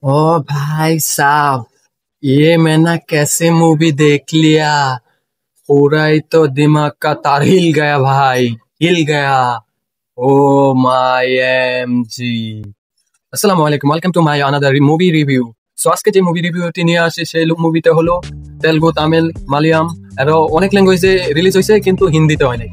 ओ भाई साहब, ये मैं ना कैसे मूवी देख लिया। पूरा ही तो दिमाग का तार हिल गया भाई, हिल गया। ओ মাই এমজি, আসসালামু আলাইকুম, welcome to my another movie review. So আজকে যে মুভি রিভিউটি নিয়ে আসি সেই মুভিটা হলো তেলুগু, তামিল, মালয়ালম আরো অনেক ল্যাঙ্গুয়েজে রিলিজ হয়েছে, কিন্তু হিন্দিতে হয় নাই।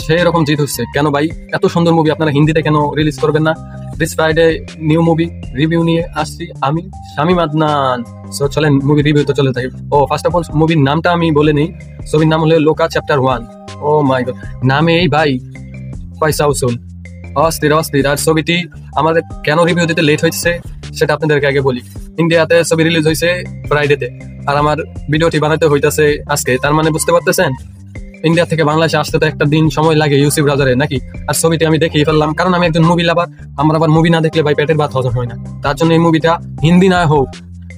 সেই রকম জিত হচ্ছে কেন ভাই? এত সুন্দর মুভি আপনারা হিন্দিতে কেন রিলিজ করবেন না? This Friday new movie review নিয়ে আসছি আমি, শামীম আদনান। সো চলেন মুভি রিভিউ তো চলে থাকি। ও ফার্স্ট অফ অল মুভির নামটা আমি বলে নেই। ছবির নাম হলো লোকা চ্যাপ্টার 1। ও মাই গড, নামে এই ভাই পয়সা উসুল, অস্থির অস্থির। আর ছবিটি আমাদের কেন রিভিউ দিতে লেট হয়েছে সেটা আপনাদেরকে আগে বলি। ইন্ডিয়াতে ছবি রিলিজ হয়েছে ফ্রাইডেতে, আর আমার ভিডিওটি বানাতে হইতাছে আজকে। তার মানে বুঝতে পারতেছেন ইন্ডিয়া থেকে বাংলাদেশে আসতে তো একটা দিন সময় লাগে ইউসি ব্রাউজারে নাকি। আর ছবিটি আমি দেখেই ফেললাম, কারণ আমি একজন মুভি লাভার। আমার আবার মুভি না দেখলে ভাই পেটের ভাত হজম হয় না। তার জন্য এই মুভিটা হিন্দি না হোক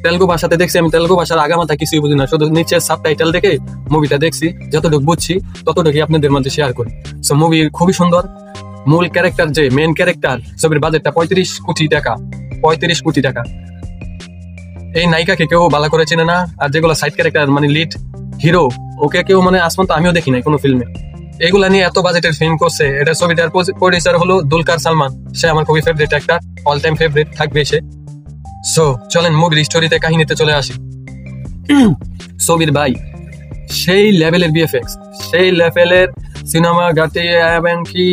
তেলুগু ভাষাতে দেখছি। আমি তেলুগু ভাষার আগামাথা কিছুই বুঝি না, শুধু নিচে সাবটাইটেল দেখে মুভিটা দেখছি। যতটুকু বুঝছি ততটুকুই আপনাদের মধ্যে শেয়ার করি। সো মুভি খুবই সুন্দর। মূল ক্যারেক্টার যে মেন ক্যারেক্টার, ছবির বাজেটটা 35 কোটি টাকা। 35 কোটি টাকা। এই নায়িকাকে কেউ ভালো করে চেনে না। আর যেগুলো সাইড ক্যারেক্টার মানে লিড হিরো, ওকে কেউ মানে আসমান তো আমিও দেখি নাই কোনো ফিল্মে। এগুলা নিয়ে এত বাজেটের ফিল্ম করছে। এটা ছবিটার প্রডিউসার হলো দুলকার সালমান। সে আমার খুবই ফেভারিট একটা, অল টাইম ফেভারিট থাকবে সে। সো চলেন মুভির স্টোরিতে, কাহিনীতে চলে আসি। ছবির ভাই সেই লেভেলের বিএফএক্স, সেই লেভেলের সিনেমা গাতে, এবং কি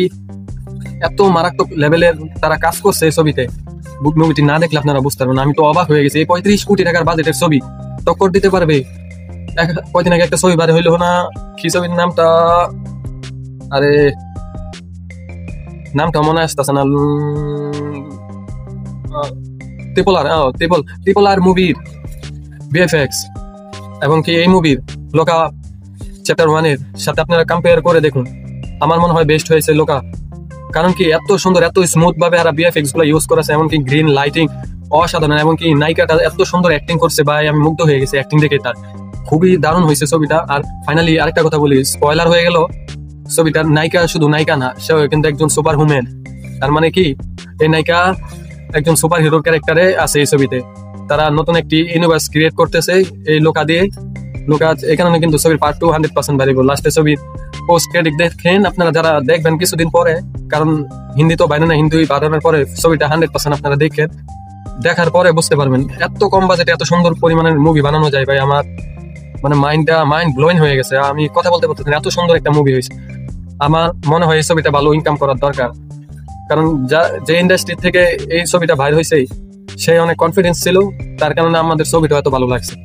এত মারাত্মক লেভেলের তারা কাজ করছে এই ছবিতে। মুভিটি না দেখলে আপনারা বুঝতে পারবেন। আমি তো অবাক হয়ে গেছি, এই 35 কোটি টাকার বাজেটের ছবি টক্কর দিতে পারবে? কয়দিন আগে একটা ছবি বার হইলো না, কি ছবির নামটা, আরে নামটা মনে আসতেছে না। ট্রিপল আর মুভির বিএফএক্স এবং কি এই মুভির লোকা চ্যাপ্টার 1 এর সাথে আপনারা কম্পেয়ার করে দেখুন। আমার মনে হয় বেস্ট হয়েছে লোকা। কারণ কি এত সুন্দর, এত স্মুথ ভাবে আর বিএফএক্স গুলো ইউজ করেছে, এমনকি গ্রিন লাইটিং অসাধারণ। এবং কি নায়িকাটা এত সুন্দর অ্যাক্টিং করছে ভাই, আমি মুগ্ধ হয়ে গেছি অ্যাক্টিং দেখে তার। খুবই দারুণ হয়েছে ছবিটা। আর ফাইনালি আরেকটা কথা বলি, স্পয়লার হয়ে গেল, ছবিটার নায়িকা শুধু নায়িকা না, সে কিন্তু একজন সুপার হুম্যান। তার মানে কি এই নায়িকা একজন সুপার হিরোর ক্যারেক্টারে আছে এই ছবিতে। তারা নতুন একটি ইউনিভার্স ক্রিয়েট করতেছে এই লোকা দিয়ে। লোকা এখানে কিন্তু ছবির পার্ট 2 100% ভ্যারিয়েবল। লাস্টে ছবির পোস্ট ক্রেডিট দেখেন আপনারা, যারা দেখবেন কিছুদিন পরে, কারণ হিন্দি তো বাইরে না, হিন্দি বাড়ানোর পরে ছবিটা 100% আপনারা দেখেন। দেখার পরে বুঝতে পারবেন এত কম বাজেটে এত সুন্দর পরিমাণের মুভি বানানো যায় ভাই। আমার মানে মাইন্ড ব্লোয়িং হয়ে গেছে। আমি কথা বলতে পারতেছি না, এত সুন্দর একটা মুভি হয়েছে। আমার মনে হয় এই ছবিটা ভালো ইনকাম করার দরকার, কারণ যে ইন্ডাস্ট্রি থেকে এই ছবিটা বাইর হয়েছে সে অনেক কনফিডেন্স ছিল, তার কারণে আমাদের ছবিটা এত ভালো লাগছে।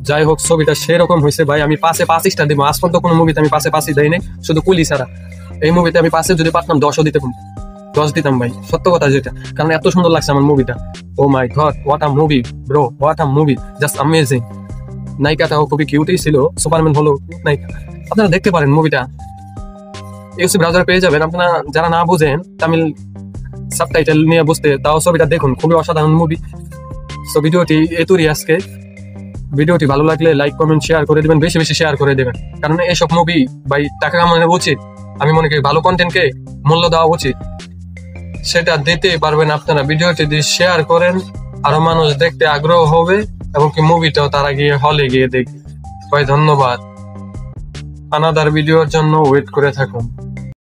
যাই হোক, ছবিটা সেরকম হয়েছে ভাই। আমি 5 স্টার দিব। আজ পর্যন্ত কোনো মুভিতে আমি 5 দেই নাই, শুধু কুলি ছাড়া। এই মুভিতে আমি 5 যদি পারতাম 10ও দিতে, 10 দিতাম ভাই, সত্য কথা যেটা। কারণ এত সুন্দর লাগছে আমার মুভিটা। Oh my god, what a movie bro, what a movie, just amazing. নায়িকাটাও খুবই কিউটই ছিল, সুপারম্যান হলো নায়িকা। আপনারা দেখতে পারেন মুভিটা, ইউসি ব্রাউজার পেয়ে যাবেন। আপনারা যারা না বুঝেন তামিল সাবটাইটেল নিয়ে বুঝতে, তাও ছবিটা দেখুন, খুবই অসাধারণ মুভি। সো ভিডিওটি এতুরি আজকে। ভিডিওটি ভালো লাগলে লাইক কমেন্ট শেয়ার করে দিবেন, বেশি বেশি শেয়ার করে দেবেন। কারণ এইসব মুভি ভাই টাকা কামানো উচিত। আমি মনে করি ভালো কন্টেন্টকে মূল্য দেওয়া উচিত, সেটা দিতে পারবেন আপনারা। ভিডিওটি দিয়ে শেয়ার করেন, আরো মানুষ দেখতে আগ্রহ হবে, এবং কি মুভিটাও তারা গিয়ে হলে গিয়ে দেখবে। ভাই ধন্যবাদ। আনাদার ভিডিওর জন্য ওয়েট করে থাকুন।